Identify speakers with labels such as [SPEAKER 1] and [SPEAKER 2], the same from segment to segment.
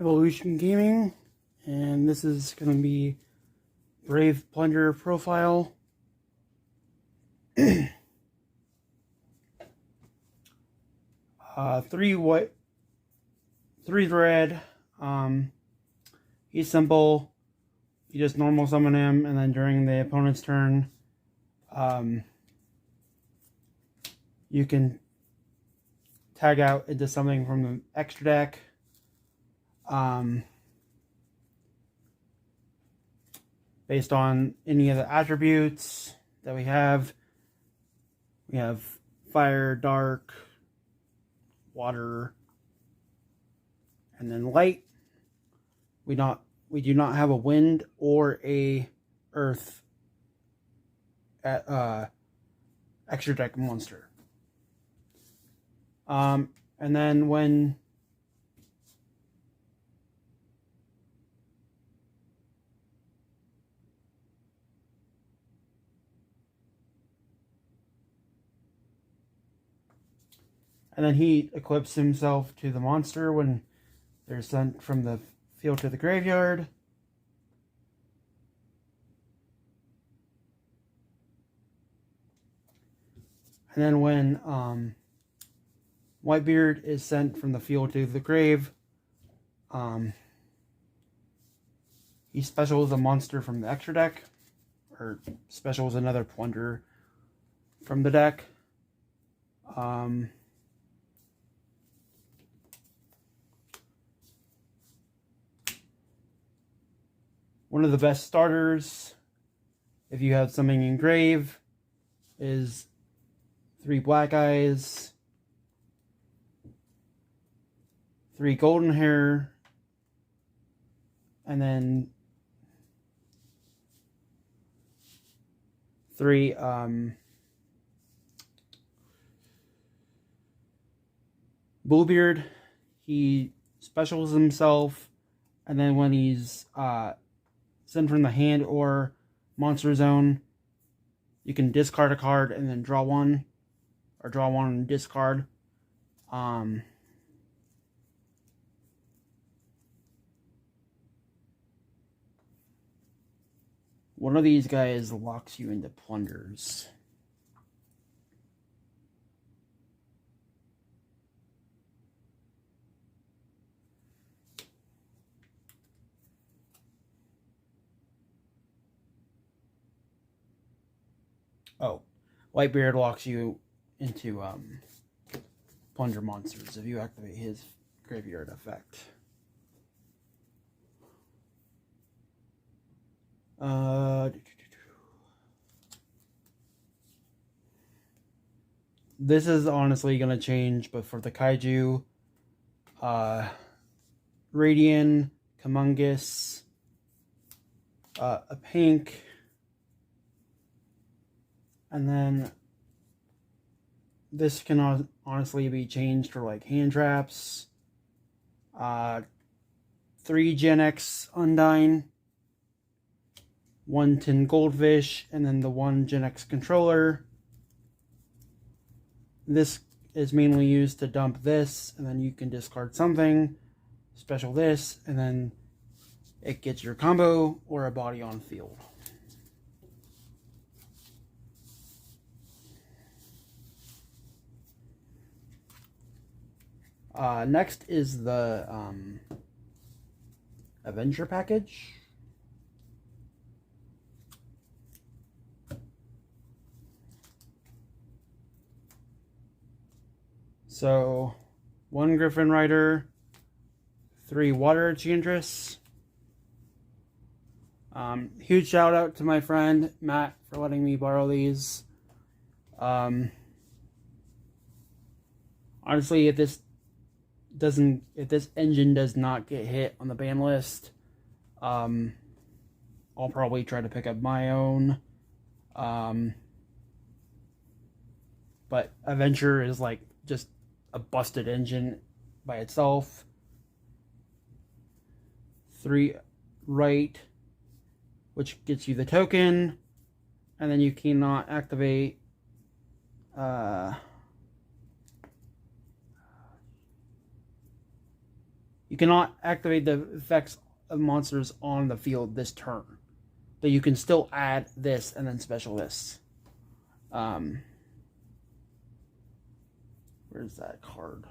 [SPEAKER 1] Evolution Gaming, and this is going to be Brave Plunder profile. Three white, 3 red. He's simple. You just normal summon him, and then during the opponent's turn, you can tag out into something from the extra deck. Based on any of the attributes that we have fire, dark, water, and then light. We do not have a wind or a earth at extra deck monster. And then when he equips himself to the monster when they're sent from the field to the graveyard. And then when Whitebeard is sent from the field to the grave, he specials a monster from the extra deck, or specials another Plunder from the deck. One of the best starters, if you have something in grave, is 3 black eyes, 3 golden hair, and then 3 Bluebeard. He specials himself, and then when he's sent from the hand or monster zone, you can discard a card and then draw one, or draw one and discard. One of these guys locks you into Plunders. Oh, Whitebeard locks you into Plunder monsters if you activate his graveyard effect. This is honestly going to change, but for the Kaiju, Radian, Humongous, a pink, and then this can honestly be changed for like hand traps, 3 Gen X Undyne, 1 Tin Goldfish, and then the 1 Gen X controller. This is mainly used to dump this, and then you can discard something, special this, and then it gets your combo or a body on field. Next is the Avenger package. So, 1 Griffin Rider, 3 Water Enchantress. Huge shout out to my friend Matt for letting me borrow these. Honestly, if this engine does not get hit on the ban list, I'll probably try to pick up my own. But Avenger is like just a busted engine by itself. 3 right, which gets you the token, and then you cannot activate You cannot activate the effects of monsters on the field this turn, but you can still add this and then special this. Where's that card?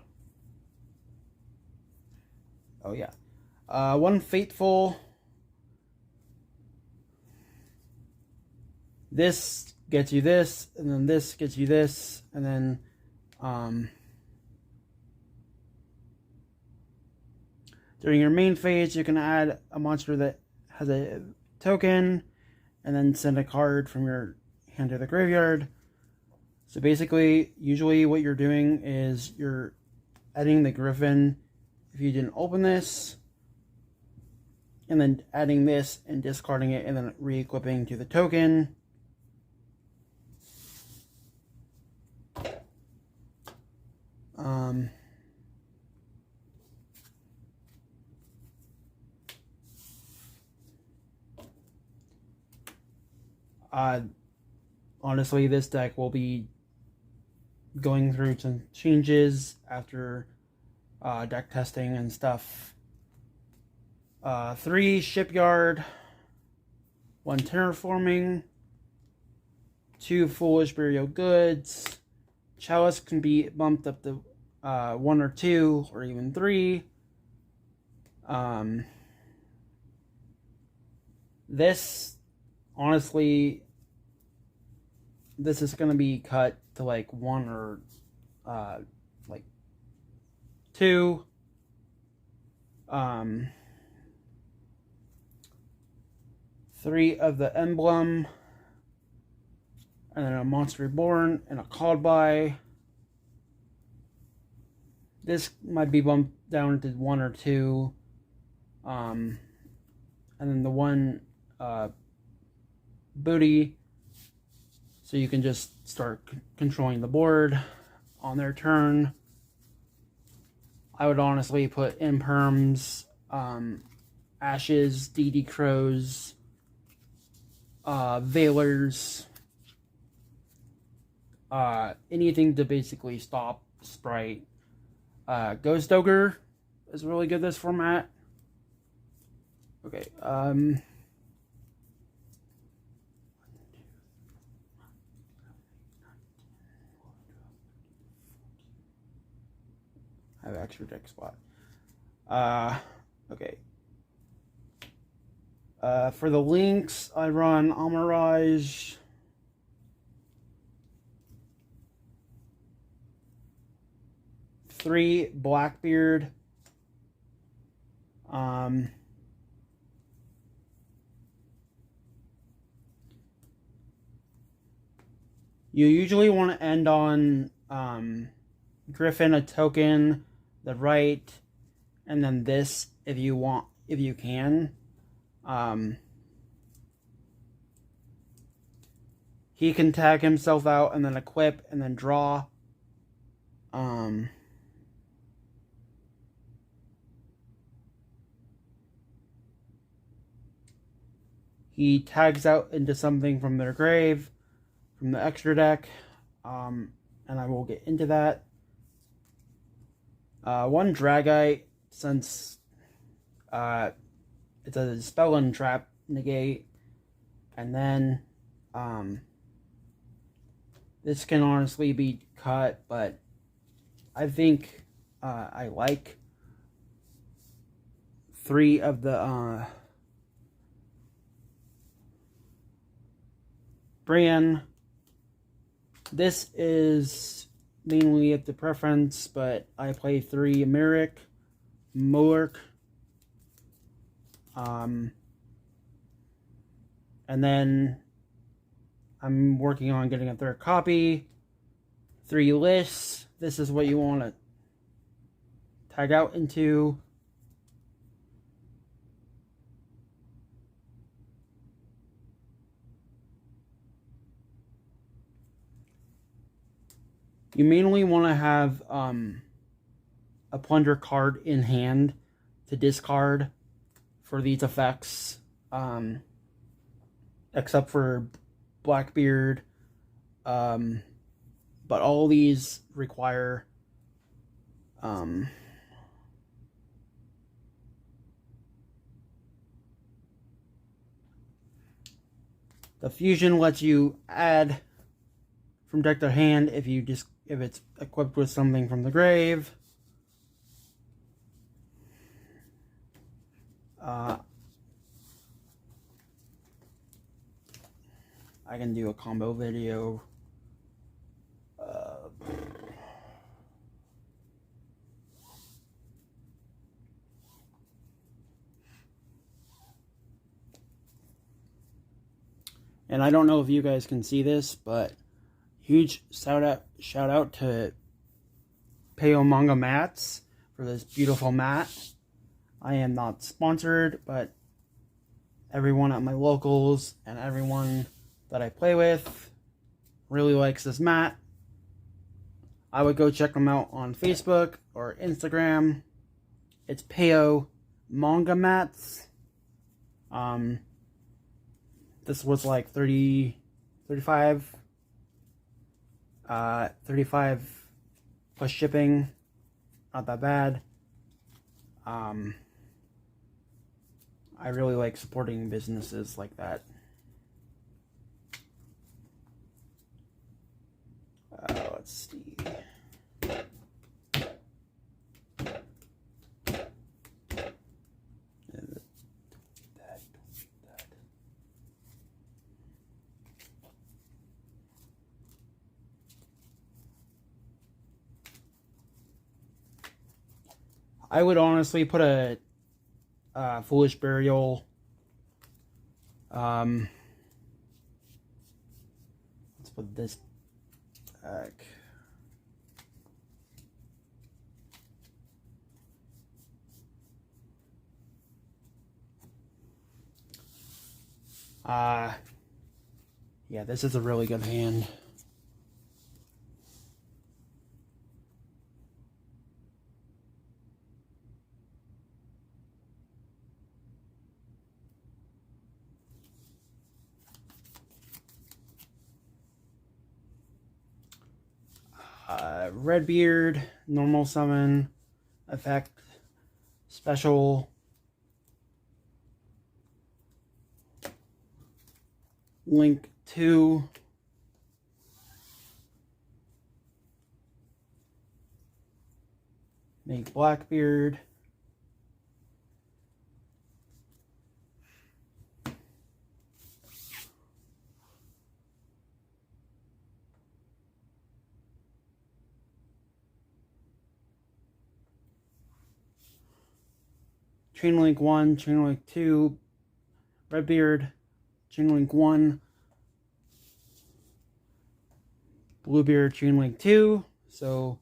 [SPEAKER 1] Oh yeah. One Fateful. This gets you this, and then this gets you this, and then during your main phase, you can add a monster that has a token, and then send a card from your hand to the graveyard. So basically, usually what you're doing is you're adding the Griffin if you didn't open this, and then adding this and discarding it, and then re-equipping to the token. Honestly, this deck will be going through some changes after deck testing and stuff. 3 Shipyard, 1 Terraforming, 2 Foolish Burial Goods. Chalice can be bumped up to 1 or 2 or even 3. This, honestly, this is going to be cut to like 1 or like 2. 3 of the Emblem, and then a Monster Reborn and a Called By. This might be bumped down to 1 or 2. And then the 1 Booty, so you can just start controlling the board on their turn. I would honestly put Imperms, Ashes, DD Crows, Veilers, anything to basically stop Sprite. Ghost Ogre is really good this format. Okay, I have extra deck spot. Okay. For the links, I run Amirage, three Blackbeard, you usually want to end on Griffin, a token, the right, and then this if you want, if you can. He can tag himself out and then equip and then draw. He tags out into something from their grave, from the extra deck, and I will get into that. 1 Dragite, since it's a spell and trap negate, and then this can honestly be cut, but I think I like 3 of the Bran. This is mainly at the preference, but I play 3 Merrick, Moork, and then I'm working on getting a 3rd copy. 3 lists. This is what you want to tag out into. You mainly want to have a Plunder card in hand to discard for these effects, except for Blackbeard. But all these require The fusion lets you add from deck to hand if it's equipped with something from the grave. I can do a combo video. And I don't know if you guys can see this, but huge shout out to Peo Manga Mats for this beautiful mat. I am not sponsored, but everyone at my locals and everyone that I play with really likes this mat. I would go check them out on Facebook or Instagram. It's Peo Manga Mats. This was like 35 plus shipping. Not that bad. I really like supporting businesses like that. Let's see. I would honestly put a Foolish Burial. Let's put this back. Yeah, this is a really good hand. Redbeard, normal summon, effect, special, link 2, make Blackbeard, Chain Link 1, Chain Link 2, Redbeard, Chain Link 1, Bluebeard, Chain Link 2. So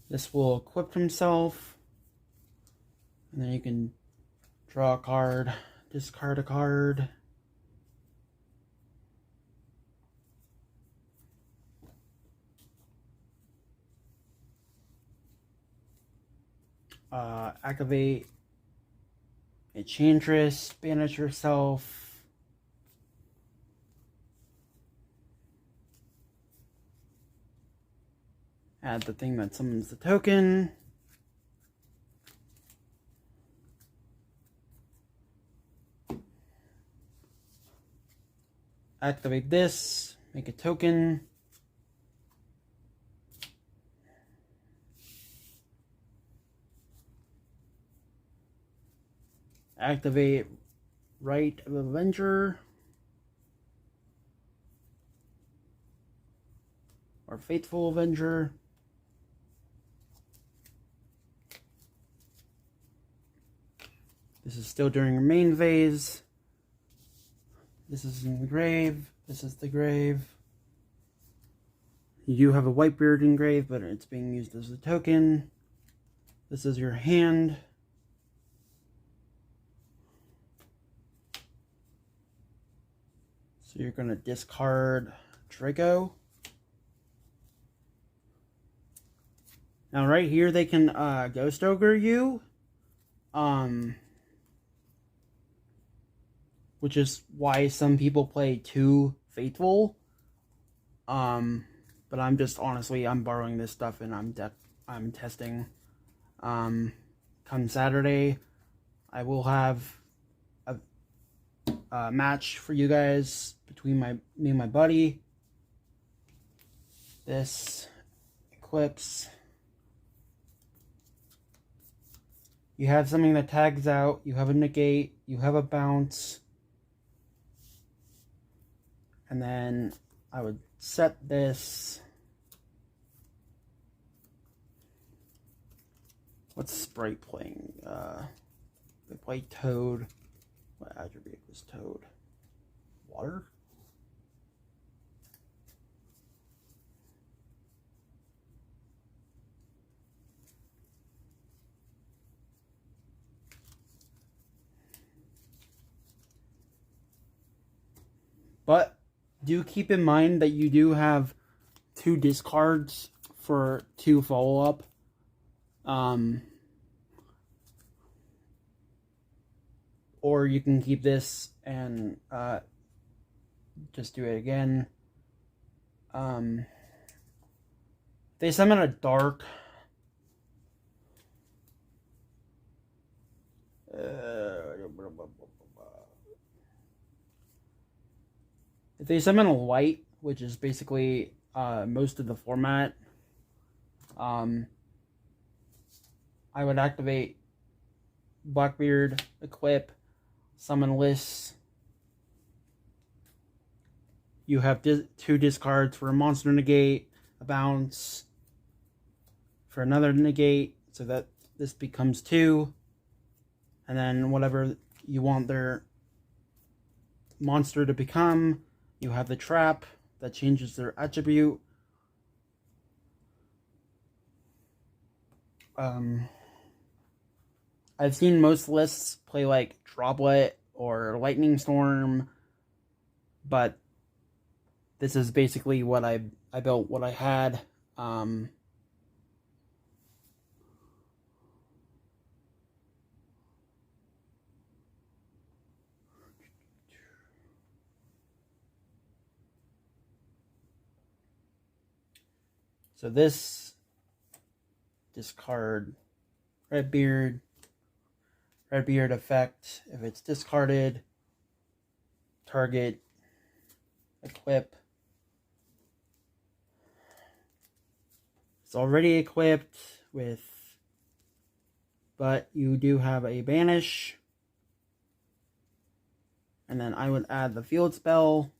[SPEAKER 1] this will equip himself, and then you can draw a card, discard a card. Activate Enchantress, banish yourself. Add the thing that summons the token. Activate this, make a token. Activate Rite of Avenger. Or Faithful Avenger. This is still during your main phase. This is in the grave. This is the grave. You do have a Whitebeard in grave, but it's being used as a token. This is your hand. So you're going to discard Draco. Now right here they can Ghost Ogre you. Which is why some people play 2 Faithful. But I'm just honestly, I'm borrowing this stuff and I'm testing. Come Saturday, I will have match for you guys between me and my buddy. This Eclipse. You have something that tags out, you have a negate, you have a bounce, and then I would set this. What's Sprite playing? They play Toad. What attribute was Toad? Water? But do keep in mind that you do have 2 discards for 2 follow-up. Or you can keep this and just do it again. They summon a dark. If they summon a light, which is basically most of the format, I would activate Blackbeard, Equip, Summon Lists. You have 2 discards for a monster negate, a bounce, for another negate, so that this becomes 2. And then whatever you want their monster to become, you have the trap that changes their attribute. I've seen most lists play like Droplet or Lightning Storm, but this is basically what I built, what I had. So this discard Redbeard effect. If it's discarded, target, equip. It's already equipped with, but you do have a banish. And then I would add the field spell.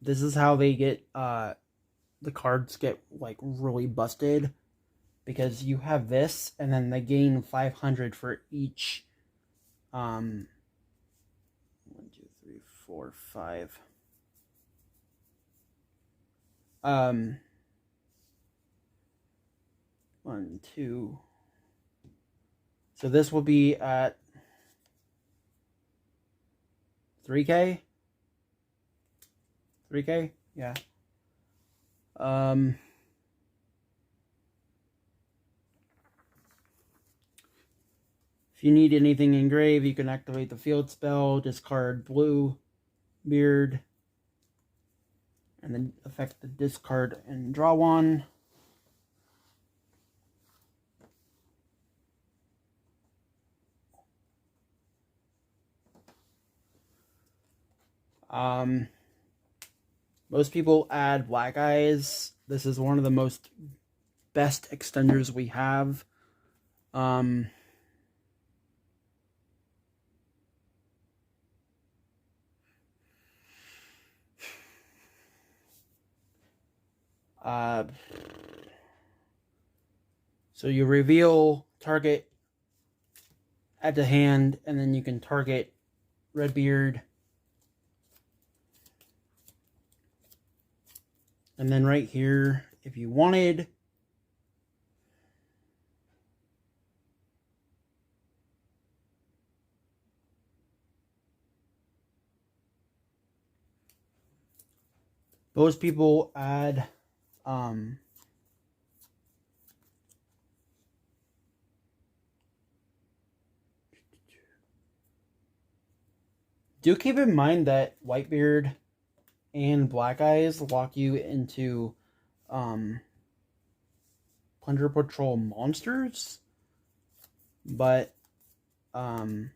[SPEAKER 1] This is how they get, the cards get, like, really busted. Because you have this, and then they gain 500 for each, 1, 2, 3, 4, 5. 1, 2. So this will be at 3K? 3K? Yeah. If you need anything engraved, you can activate the field spell, discard blue beard, and then affect the discard and draw one. Most people add black eyes. This is one of the best extenders we have. So you reveal target, add to hand, and then you can target Redbeard. And then right here, if you wanted, most people add do keep in mind that Whitebeard and Black Eyes lock you into Plunder Patrol monsters, but right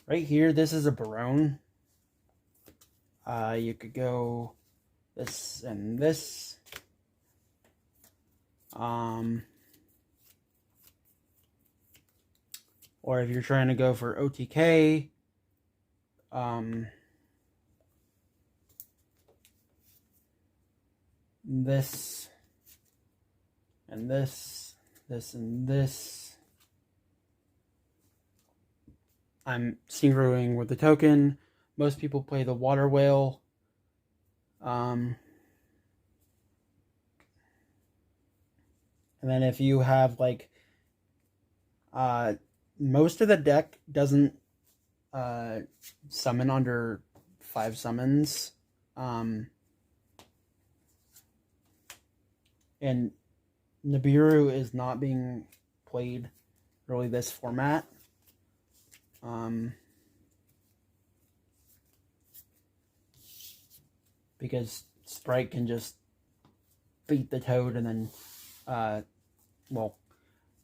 [SPEAKER 1] here, this is a Barone. You could go this and this. Or if you're trying to go for OTK, this and this and this. I'm synchroing with the token. Most people play the Water Whale. And then if you have like most of the deck doesn't summon under 5 summons. And Nibiru is not being played really this format. Because Sprite can just beat the Toad and then,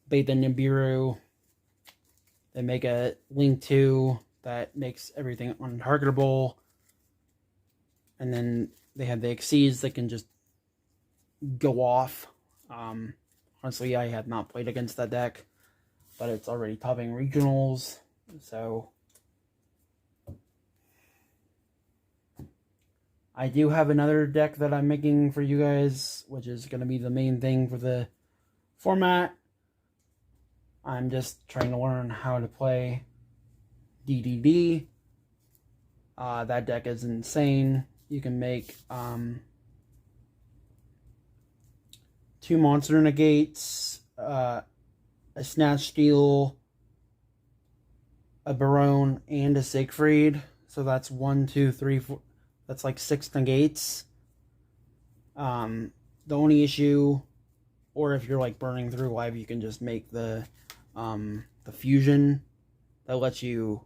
[SPEAKER 1] bait the Nibiru. They make a Link 2 that makes everything untargetable. And then they have the Xyz that can just go off. Honestly, I have not played against that deck, but it's already topping regionals, so I do have another deck that I'm making for you guys, which is going to be the main thing for the format. I'm just trying to learn how to play DDD. That deck is insane. You can make 2 monster negates, a Snatch Steal, a Barone, and a Siegfried. So that's 1, 2, 3, 4. That's like 6 negates. The only issue, or if you're like burning through life, you can just make the fusion that lets you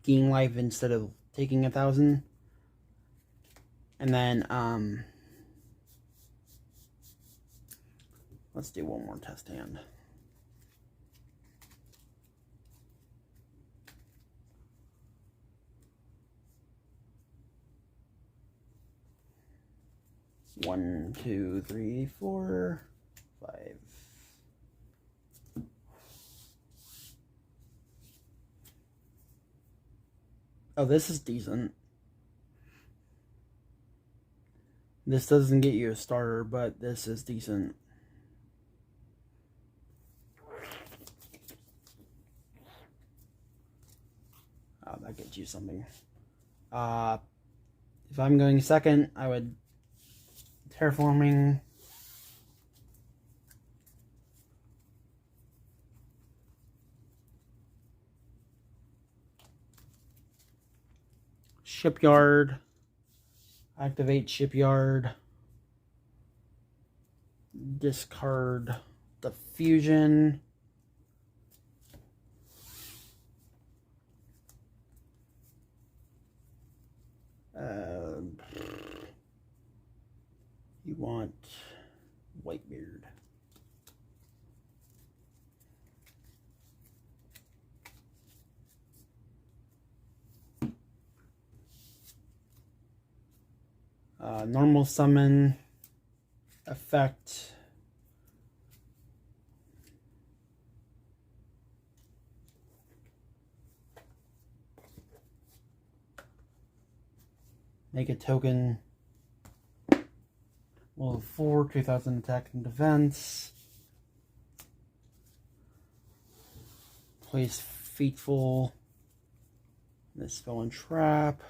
[SPEAKER 1] gain life instead of taking 1,000. And then let's do one more test hand. One, 2, 3, 4, 5. Oh, this is decent. This doesn't get you a starter, but this is decent. Oh, that gets you something. If I'm going second, I would Terraforming. Shipyard. Activate Shipyard. Discard the Fusion. You want Whitebeard. Normal summon effect. Make a token. Level 4, 2,000 attack and defense. Place Fateful. This Spell and Trap.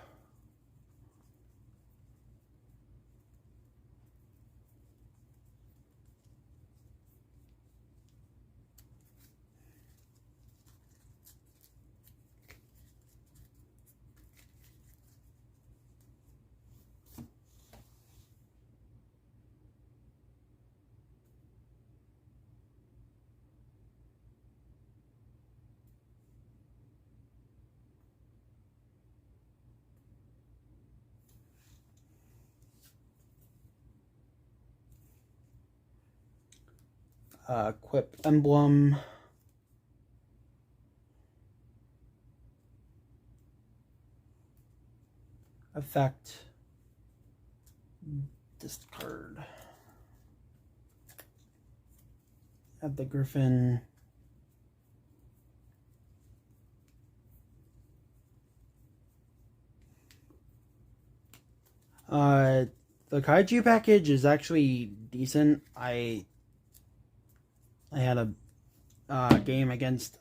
[SPEAKER 1] equip emblem. Effect. Discard. Add the griffin. The kaiju package is actually decent. I had a game against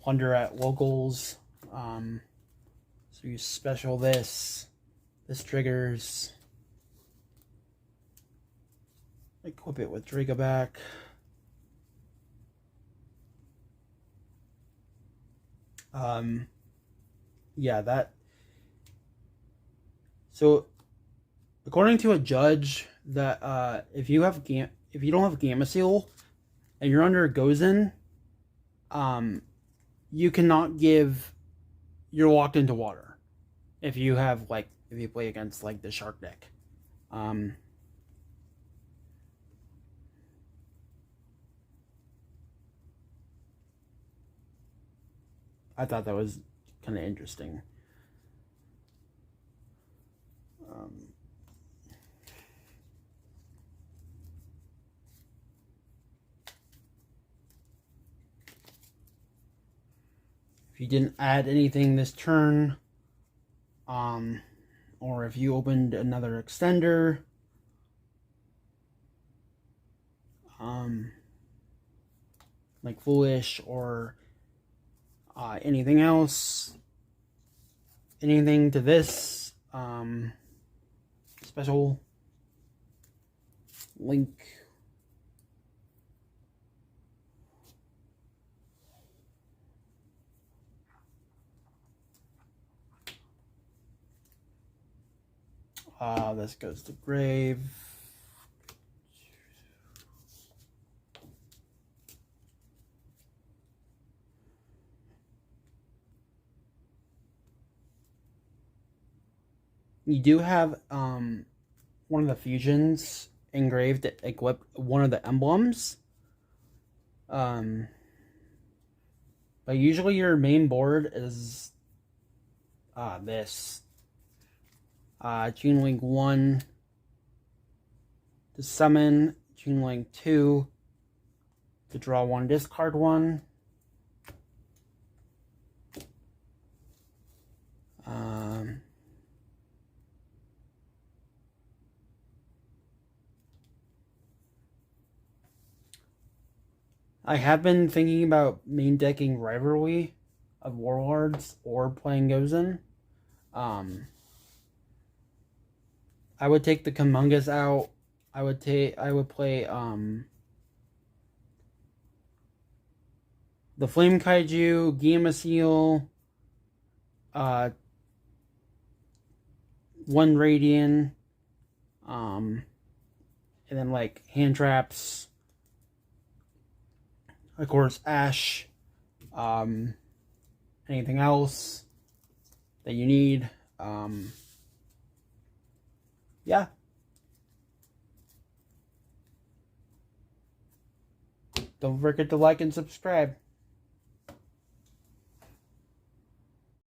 [SPEAKER 1] Plunder at locals. So you special this triggers. Equip it with Dragoback. Yeah, that. So, according to a judge, that if you don't have Gamma Seal and you're under a Gozen, you cannot give. You're locked into water. If you play against like the shark deck. I thought that was kind of interesting. If you didn't add anything this turn, or if you opened another extender, like Foolish or anything else, anything to this special link. This goes to grave. You do have one of the fusions engraved to equip one of the emblems. But usually your main board is this. Tune Link 1 to summon, Tune Link 2 to draw 1, discard 1. I have been thinking about main decking Rivalry of Warlords or playing Gozen. I would take the Kumongas out. I would play the Flame Kaiju, Gamma Seal, 1 Radiant, and then like hand traps. Of course, Ash. Anything else that you need? Yeah. Don't forget to like and subscribe.